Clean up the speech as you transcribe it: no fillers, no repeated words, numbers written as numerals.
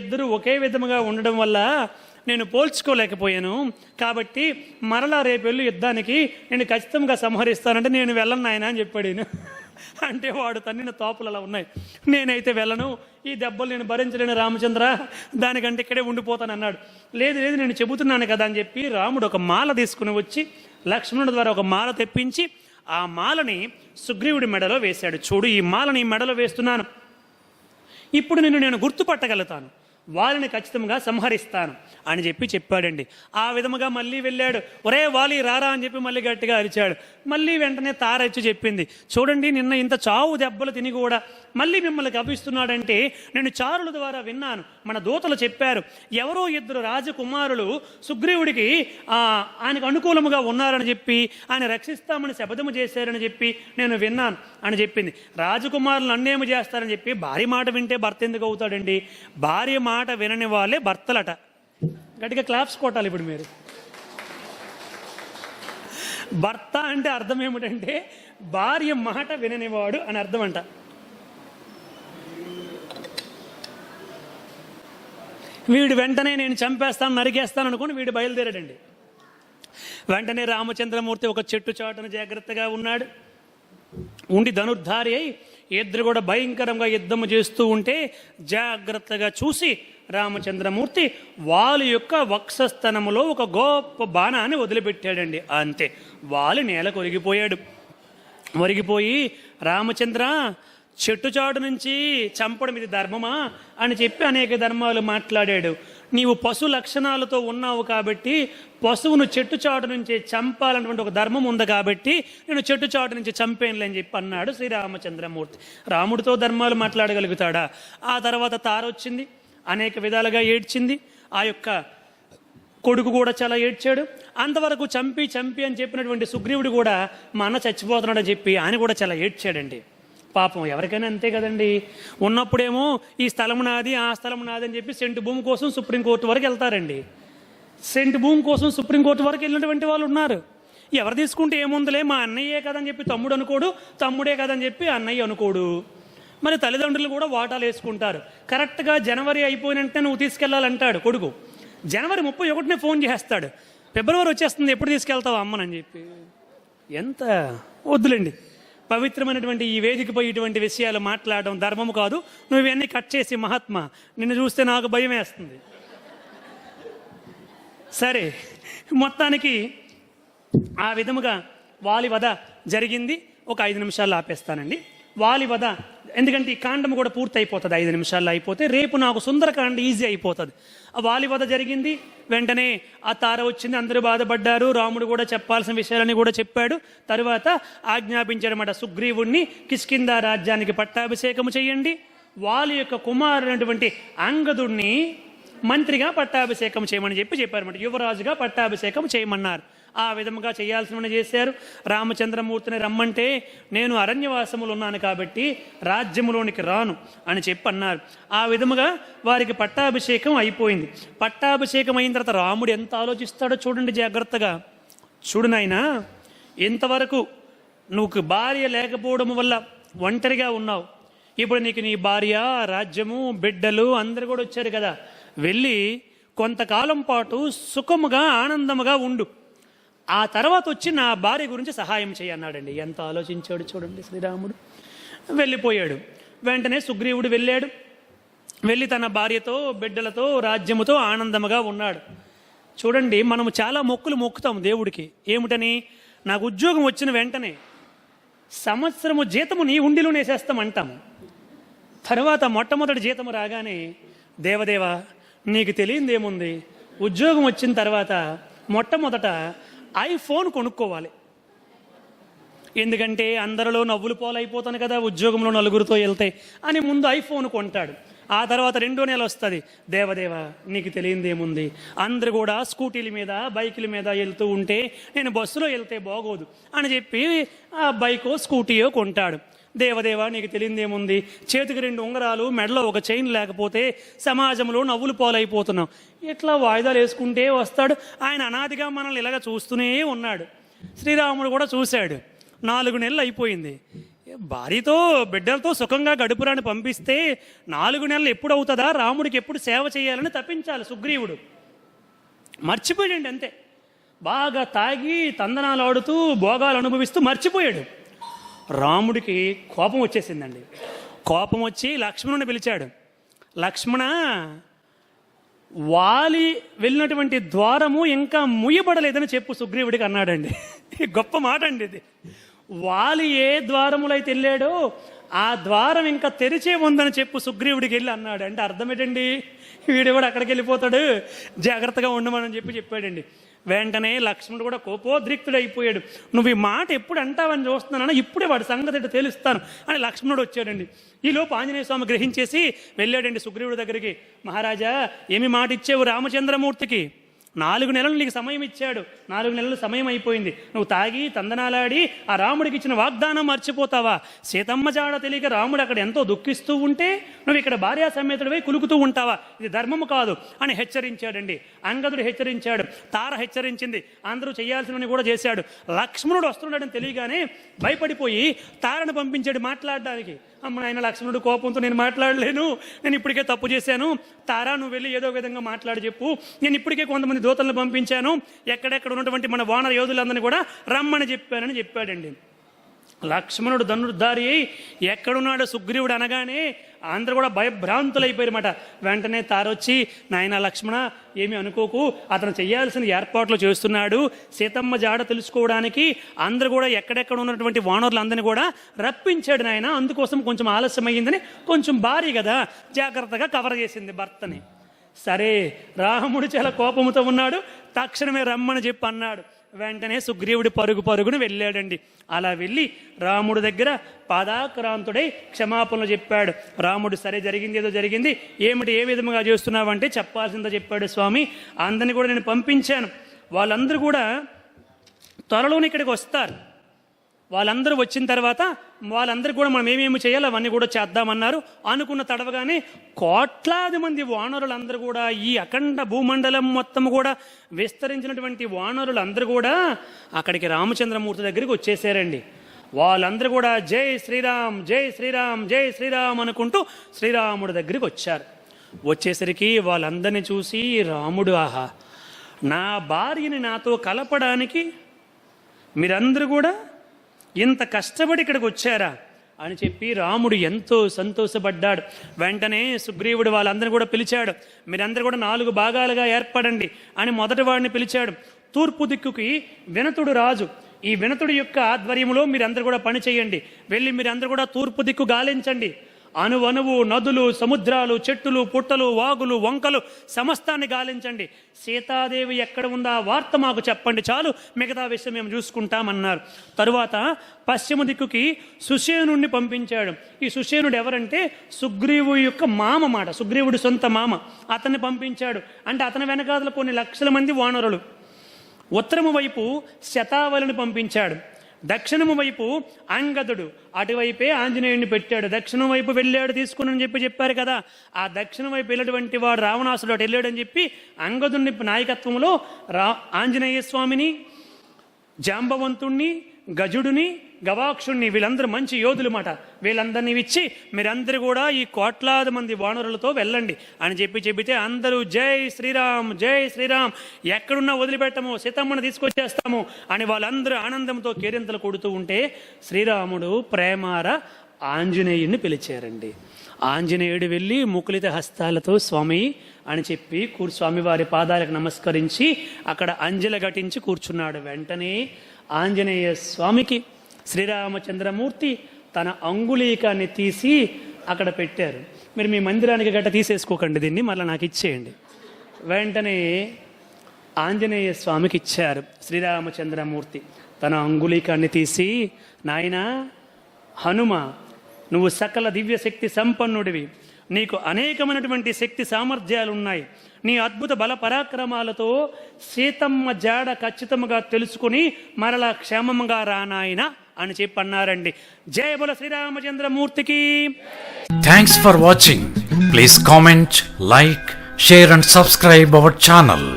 ఇద్దరు ఒకే విధముగా ఉండడం వల్ల నేను పోల్చుకోలేకపోయాను. కాబట్టి మరలా రేపు వెళ్ళి యుద్ధానికి నేను ఖచ్చితంగా సంహరిస్తానంటే నేను వెళ్ళను నాయన అని చెప్పాడు ఈయన. అంటే వాడు తన్నిన తోపులు అలా ఉన్నాయి. నేనైతే వెళ్ళను, ఈ దెబ్బలు నేను భరించలేను రామచంద్ర, దానికంటే ఇక్కడే ఉండిపోతాను అన్నాడు. లేదు లేదు నేను చెబుతున్నాను కదా అని చెప్పి రాముడు ఒక మాల తీసుకుని వచ్చి లక్ష్మణుడి ద్వారా ఒక మాల తెప్పించి ఆ మాలని సుగ్రీవుడి మెడలో వేశాడు. చూడు, ఈ మాలని మెడలో వేస్తున్నాను, ఇప్పుడు నేను గుర్తుపట్టగలుగుతాను, వాలిని ఖచ్చితంగా సంహరిస్తాను అని చెప్పాడండి. ఆ విధముగా మళ్ళీ వెళ్ళాడు. ఒరే వాలి రారా అని చెప్పి మళ్ళీ గట్టిగా అరిచాడు. మళ్ళీ వెంటనే తార ఇచ్చి చెప్పింది, చూడండి నిన్న ఇంత చావు దెబ్బలు తిని కూడా మళ్ళీ మిమ్మల్ని కపిస్తున్నాడంటే నేను చారుల ద్వారా విన్నాను, మన దూతలు చెప్పారు, ఎవరో ఇద్దరు రాజకుమారులు సుగ్రీవుడికి ఆయనకు అనుకూలముగా ఉన్నారని చెప్పి ఆయన రక్షిస్తామని శపథము చేశారని చెప్పి నేను విన్నాను అని చెప్పింది. రాజకుమారులు నన్నేమి చేస్తారని చెప్పి భార్య మాట వింటే భర్త ఎందుకు అవుతాడండి? భార్య మాట వినని వాళ్ళే భర్తలట. గట్టిగా క్లాప్స్ కొట్టాలి ఇప్పుడు మీరు. భర్త అంటే అర్థం ఏమిటంటే భార్య మాట విననివాడు అని అర్థం అంట. వీడు వెంటనే నేను చంపేస్తాను నరికేస్తాను అనుకుని వీడు బయలుదేరాడండి. వెంటనే రామచంద్రమూర్తి ఒక చెట్టు చాటును జాగ్రత్తగా ఉన్నాడు. ఉండి ధనుర్ధారి అయి ఇద్దరు కూడా భయంకరంగా యుద్ధము చేస్తూ ఉంటే జాగ్రత్తగా చూసి రామచంద్రమూర్తి వాలి యొక్క వక్షస్థనములో ఒక గొప్ప బాణాన్ని వదిలిపెట్టాడండి. అంతే, వాలి నేలకు ఒరిగిపోయి రామచంద్ర చెట్టు చాటు నుంచి చంపడం ఇది ధర్మమా అని చెప్పి అనేక ధర్మాలు మాట్లాడాడు. నీవు పశు లక్షణాలతో ఉన్నావు కాబట్టి పశువును చెట్టు చాటు నుంచి చంపాలన్నటువంటి ఒక ధర్మం ఉంది కాబట్టి నేను చెట్టు చాటు నుంచి చంపేనులే అని చెప్పి అన్నాడు శ్రీరామచంద్రమూర్తి. రాముడితో ధర్మాలు మాట్లాడగలుగుతాడా? ఆ తర్వాత తార వచ్చింది, అనేక విధాలుగా ఏడ్చింది. ఆ యొక్క కొడుకు కూడా చాలా ఏడ్చాడు. అంతవరకు చంపి అని చెప్పినటువంటి సుగ్రీవుడు కూడా మా అన్న చచ్చిపోతున్నాడని చెప్పి ఆయన కూడా చాలా ఏడ్చాడండి. పాపం ఎవరికైనా అంతే కదండి. ఉన్నప్పుడేమో ఈ స్థలం నాది ఆ స్థలం నాది అని చెప్పి సెంటు భూమి కోసం సుప్రీంకోర్టు వరకు వెళ్తారండి. సెంటు భూమి కోసం సుప్రీంకోర్టు వరకు వెళ్ళినటువంటి వాళ్ళు ఉన్నారు. ఎవరు తీసుకుంటే ఏముందిలే, మా అన్నయ్యే కదని చెప్పి తమ్ముడు అనుకోడు, తమ్ముడే కదని చెప్పి అన్నయ్య అనుకోడు. మరి తల్లిదండ్రులు కూడా వాటాలు వేసుకుంటారు. కరెక్ట్గా జనవరి అయిపోయినంటే నువ్వు తీసుకెళ్ళాలంటాడు కొడుకు. జనవరి 31నే ఫోన్ చేస్తాడు, ఫిబ్రవరి వచ్చేస్తుంది ఎప్పుడు తీసుకెళ్తావు అమ్మనని చెప్పి. ఎంత వద్దులేండి, పవిత్రమైనటువంటి ఈ వేదికపై ఇటువంటి విషయాలు మాట్లాడడం ధర్మము కాదు. నువ్వు ఇవన్నీ కట్ చేసి మహాత్మా, నిన్ను చూస్తే నాకు భయం వేస్తుంది. సరే, మొత్తానికి ఆ విధముగా వాలి వధ జరిగింది. ఒక 5 నిమిషాల్లో ఆపేస్తానండి వాలి వధ, ఎందుకంటే ఈ కాండం కూడా పూర్తి అయిపోతుంది 5 నిమిషాల్లో అయిపోతే. రేపు నాకు సుందరకాండ ఈజీ అయిపోతుంది. ఆ వాలి వధ జరిగింది. వెంటనే ఆ తార వచ్చింది, అందరూ బాధపడ్డారు. రాముడు కూడా చెప్పాల్సిన విషయాలని కూడా చెప్పాడు. తరువాత ఆజ్ఞాపించాడన్నమాట, సుగ్రీవుణ్ణి కిష్కింధ రాజ్యానికి పట్టాభిషేకము చేయండి, వాలి యొక్క కుమారుడైనటువంటి అంగదుణ్ణి మంత్రిగా పట్టాభిషేకం చేయమని చెప్పారన్నమాట. యువరాజుగా పట్టాభిషేకం చేయమన్నారు. ఆ విధముగా చేయాల్సినవన్నీ చేశారు. రామచంద్రమూర్తిని రమ్మంటే నేను అరణ్యవాసములు ఉన్నాను కాబట్టి రాజ్యములోనికి రాను అని అన్నారు. ఆ విధముగా వారికి పట్టాభిషేకం అయిపోయింది. పట్టాభిషేకం అయిన తర్వాత రాముడు ఎంత ఆలోచిస్తాడో చూడండి జాగ్రత్తగా. చూడు నాయనా, ఇంతవరకు నువ్వు భార్య లేకపోవడం వల్ల ఒంటరిగా ఉన్నావు. ఇప్పుడు నీకు నీ భార్య, రాజ్యము, బిడ్డలు అందరు కూడా వచ్చారు కదా, వెళ్ళి కొంతకాలం పాటు సుఖముగా ఆనందముగా ఉండు, ఆ తర్వాత వచ్చి నా భార్య గురించి సహాయం చేయన్నాడండి. ఎంత ఆలోచించాడు చూడండి శ్రీరాముడు. వెళ్ళిపోయాడు. వెంటనే సుగ్రీవుడు వెళ్ళి తన భార్యతో, బిడ్డలతో, రాజ్యముతో ఆనందముగా ఉన్నాడు. చూడండి, మనము చాలా మొక్కుతాం దేవుడికి. ఏమిటని? నాకు ఉద్యోగం వచ్చిన వెంటనే సంవత్సరము జీతము నీ ఉండిలోనే వేసేస్తాం అంటాము. తర్వాత మొట్టమొదటి జీతము రాగానే, దేవదేవ నీకు తెలియదేముంది, ఉద్యోగం వచ్చిన తర్వాత మొట్టమొదట ఐఫోన్ కొనుక్కోవాలి. ఎందుకంటే అందరిలో నవ్వులు పోలైపోతాను కదా ఉద్యోగంలో నలుగురితో వెళ్తే అని ముందు ఐఫోన్ కొంటాడు. ఆ తర్వాత 2వ నెల వస్తుంది, దేవదేవ నీకు తెలియదేముంది, అందరు కూడా స్కూటీల మీద బైకుల మీద వెళ్తూ ఉంటే నేను బస్సులో వెళ్తే బాగోదు అని చెప్పి ఆ బైకో స్కూటీయో కొంటాడు. దేవదేవ నీకు తెలియదేముంది, చేతికి 2 ఉంగరాలు, మెడలో ఒక చైన్ లేకపోతే సమాజంలో నవ్వులు పోలైపోతున్నాం. ఇట్లా వాయిదాలు వేసుకుంటే వస్తాడు. ఆయన అనాదిగా మనల్ని ఇలాగ చూస్తూనే ఉన్నాడు. శ్రీరాముడు కూడా చూశాడు. 4 నెలలు అయిపోయింది. భార్యతో బిడ్డలతో సుఖంగా గడుపురాని పంపిస్తే 4 నెలలు ఎప్పుడు అవుతుందా, రాముడికి ఎప్పుడు సేవ చేయాలని తప్పించాలి సుగ్రీవుడు. మర్చిపోయాడండి అంతే. బాగా తాగి తందనాలు ఆడుతూ భోగాలు అనుభవిస్తూ మర్చిపోయాడు. రాముడికి కోపం వచ్చేసిందండి. కోపం వచ్చి లక్ష్మణుని పిలిచాడు. లక్ష్మణ, వాలి వెళ్ళినటువంటి ద్వారము ఇంకా ముయ్యబడలేదని చెప్పు సుగ్రీవుడికి అన్నాడండి. గొప్ప మాట అండి ఇది. వాలి ఏ ద్వారములో అయితే వెళ్ళాడో ఆ ద్వారం ఇంకా తెరిచే ఉందని చెప్పు సుగ్రీవుడికి వెళ్ళి అన్నాడు. అంటే అర్థం ఏంటండి, వీడు కూడా అక్కడికి వెళ్ళిపోతాడు, జాగ్రత్తగా ఉండమని చెప్పాడండి. వెంటనే లక్ష్మణుడు కూడా కోపోద్రిక్తుడు అయిపోయాడు. నువ్వు ఈ మాట ఎప్పుడు అంటావని చూస్తున్నానన్నా, ఇప్పుడే వాడి సంగతి తెలుస్తాను అని లక్ష్మణుడు వచ్చాడండి. ఈలోపు ఆంజనేయ స్వామి గ్రహించేసి వెళ్ళాడండి సుగ్రీవుడి దగ్గరికి. మహారాజా, ఏమి మాట ఇచ్చావు రామచంద్రమూర్తికి? 4 నెలలు నీకు సమయం ఇచ్చాడు. 4 నెలలు సమయం అయిపోయింది. నువ్వు తాగి తందనాలాడి ఆ రాముడికి ఇచ్చిన వాగ్దానం మర్చిపోతావా? సీతమ్మ జాడ తెలియక రాముడు అక్కడ ఎంతో దుఃఖిస్తూ ఉంటే నువ్వు ఇక్కడ భార్యా సమేతుడివై కులుకుతూ ఉంటావా? ఇది ధర్మము కాదు అని హెచ్చరించాడండి. అంగదుడు హెచ్చరించాడు, తార హెచ్చరించింది, అందరూ చేయాల్సినవని కూడా చేశాడు. లక్ష్మణుడు వస్తున్నాడని తెలియగానే భయపడిపోయి తారను పంపించాడు మాట్లాడడానికి. అమ్మ నాయన, లక్ష్మణుడు కోపంతో నేను మాట్లాడలేను, నేను ఇప్పటికే తప్పు చేశాను, తారా నువ్వు వెళ్ళి ఏదో విధంగా మాట్లాడి చెప్పు, నేను ఇప్పటికే కొంతమంది దూతలను పంపించాను, ఎక్కడెక్కడ ఉన్నటువంటి మన వానర యోధులందరినీ కూడా రమ్మని చెప్పానని చెప్పాడండి. లక్ష్మణుడు ధనుర్ధారి అయి ఎక్కడున్నాడు సుగ్రీవుడు అనగానే అందరూ కూడా భయభ్రాంతులైపోయారన్నమాట. వెంటనే తారొచ్చి, నాయన లక్ష్మణ ఏమీ అనుకోకు, అతను చేయాల్సిన ఏర్పాట్లు చేస్తున్నాడు, సీతమ్మ జాడ తెలుసుకోవడానికి అందరూ కూడా ఎక్కడెక్కడ ఉన్నటువంటి వానరులందరినీ కూడా రప్పించాడు నాయన, అందుకోసం కొంచెం ఆలస్యం అయ్యిందని కొంచెం భారీ కదా జాగ్రత్తగా కవర్ చేసింది భర్తని. సరే, రాముడు చాలా కోపంతో ఉన్నాడు, తక్షణమే రమ్మని చెప్పి అన్నాడు. వెంటనే సుగ్రీవుడి పరుగును వెళ్ళాడండి. అలా వెళ్ళి రాముడి దగ్గర పాదాక్రాంతుడై క్షమాపణలు చెప్పాడు. రాముడు, సరే జరిగింది ఏదో జరిగింది, ఏమిటి ఏ విధంగా చేస్తున్నావంటే చెప్పాల్సిందో చెప్పాడు. స్వామి, అందరినీ కూడా నేను పంపించాను, వాళ్ళందరూ కూడా త్వరలోనే ఇక్కడికి వస్తారు. వాళ్ళందరూ వచ్చిన తర్వాత వాళ్ళందరూ కూడా మనం ఏమేమి చేయాలి అవన్నీ కూడా చేద్దామన్నారు. అనుకున్న తడవగానే కోట్లాది మంది వానరులందరూ కూడా, ఈ అఖండ భూమండలం మొత్తం కూడా విస్తరించినటువంటి వానరులందరూ కూడా అక్కడికి రామచంద్రమూర్తి దగ్గరికి వచ్చేసారండి. వాళ్ళందరూ కూడా జై శ్రీరామ్, జై శ్రీరామ్, జై శ్రీరామ్ అనుకుంటూ శ్రీరాముడి దగ్గరికి వచ్చారు. వచ్చేసరికి వాళ్ళందరినీ చూసి రాముడు, ఆహా, నా భార్యని నాతో కలపడానికి మీరందరూ కూడా ఇంత కష్టపడి ఇక్కడికి వచ్చారా అని చెప్పి రాముడు ఎంతో సంతోషపడ్డాడు. వెంటనే సుగ్రీవుడు వాళ్ళందరినీ కూడా పిలిచాడు. మీరందరూ కూడా 4 భాగాలుగా ఏర్పడండి అని మొదటి వాడిని పిలిచాడు. తూర్పు దిక్కుకి వినతుడు రాజు. ఈ వినతుడి యొక్క ఆధ్వర్యంలో మీరందరూ కూడా పని చేయండి. వెళ్ళి మీరందరూ కూడా తూర్పు దిక్కు గాలించండి. అణువణువు, నదులు, సముద్రాలు, చెట్టులు, పుట్టలు, వాగులు, వంకలు సమస్తాన్ని గాలించండి. సీతాదేవి ఎక్కడ ఉందా వార్త మాకు చెప్పండి చాలు, మిగతా విషయం మేము చూసుకుంటామన్నారు. తరువాత పశ్చిమ దిక్కుకి సుషేనుణ్ణి పంపించాడు. ఈ సుషేనుడు ఎవరంటే సుగ్రీవు యొక్క మామ మాట, సుగ్రీవుడి సొంత మామ. అతన్ని పంపించాడు. అంటే అతని వెనకాతల కొన్ని లక్షల మంది వానరులు. ఉత్తరము వైపు శతావళిని పంపించాడు. దక్షిణము వైపు అంగదుడు, అటువైపే ఆంజనేయుడిని పెట్టాడు. దక్షిణం వైపు వెళ్ళాడు తీసుకుని చెప్పారు కదా, ఆ దక్షిణం వైపు వెళ్ళినటువంటి వాడు రావణాసుడు అటు వెళ్ళాడని చెప్పి అంగదుని నాయకత్వంలో ఆంజనేయ స్వామిని, జాంబవంతుణ్ణి, గజుడిని, గవాక్షుణ్ణి, వీళ్ళందరూ మంచి యోధులు మాట, వీళ్ళందరినీ ఇచ్చి మీరందరూ కూడా ఈ కోట్లాది మంది వానరులతో వెళ్ళండి అని చెబితే అందరూ జై శ్రీరామ్, జై శ్రీరామ్, ఎక్కడున్నా వదిలిపెట్టము, సీతమ్మను తీసుకొచ్చేస్తాము అని వాళ్ళందరూ ఆనందంతో కేరింతలు కొడుతూ ఉంటే శ్రీరాముడు ప్రేమార ఆంజనేయుడిని పిలిచారండి. ఆంజనేయుడు వెళ్ళి ముకులిత హస్తాలతో స్వామి అని చెప్పి స్వామివారి పాదాలకు నమస్కరించి అక్కడ అంజలి ఘటించి కూర్చున్నాడు. వెంటనే ఆంజనేయ స్వామికి శ్రీరామచంద్రమూర్తి తన అంగుళీకాన్ని తీసి అక్కడ పెట్టారు. మీరు మీ మందిరానికి గట్ట తీసేసుకోకండి, దీన్ని మళ్ళీ నాకు ఇచ్చేయండి. వెంటనే ఆంజనేయ స్వామికి ఇచ్చారు. శ్రీరామచంద్రమూర్తి తన అంగుళీకాన్ని తీసి, నాయనా హనుమ, నువ్వు సకల దివ్యశక్తి సంపన్నుడివి, నీకు అనేకమైనటువంటి శక్తి సామర్థ్యాలు ఉన్నాయి, నీ అద్భుత బల పరాక్రమాలతో సీతమ్మ జాడ ఖచ్చితంగా తెలుసుకుని మరలా క్షేమంగా రానాయన అని చెప్పి అన్నారండి. జయ బల శ్రీరామచంద్రమూర్తికి. Thanks for watching. Please comment, like, share and subscribe our channel.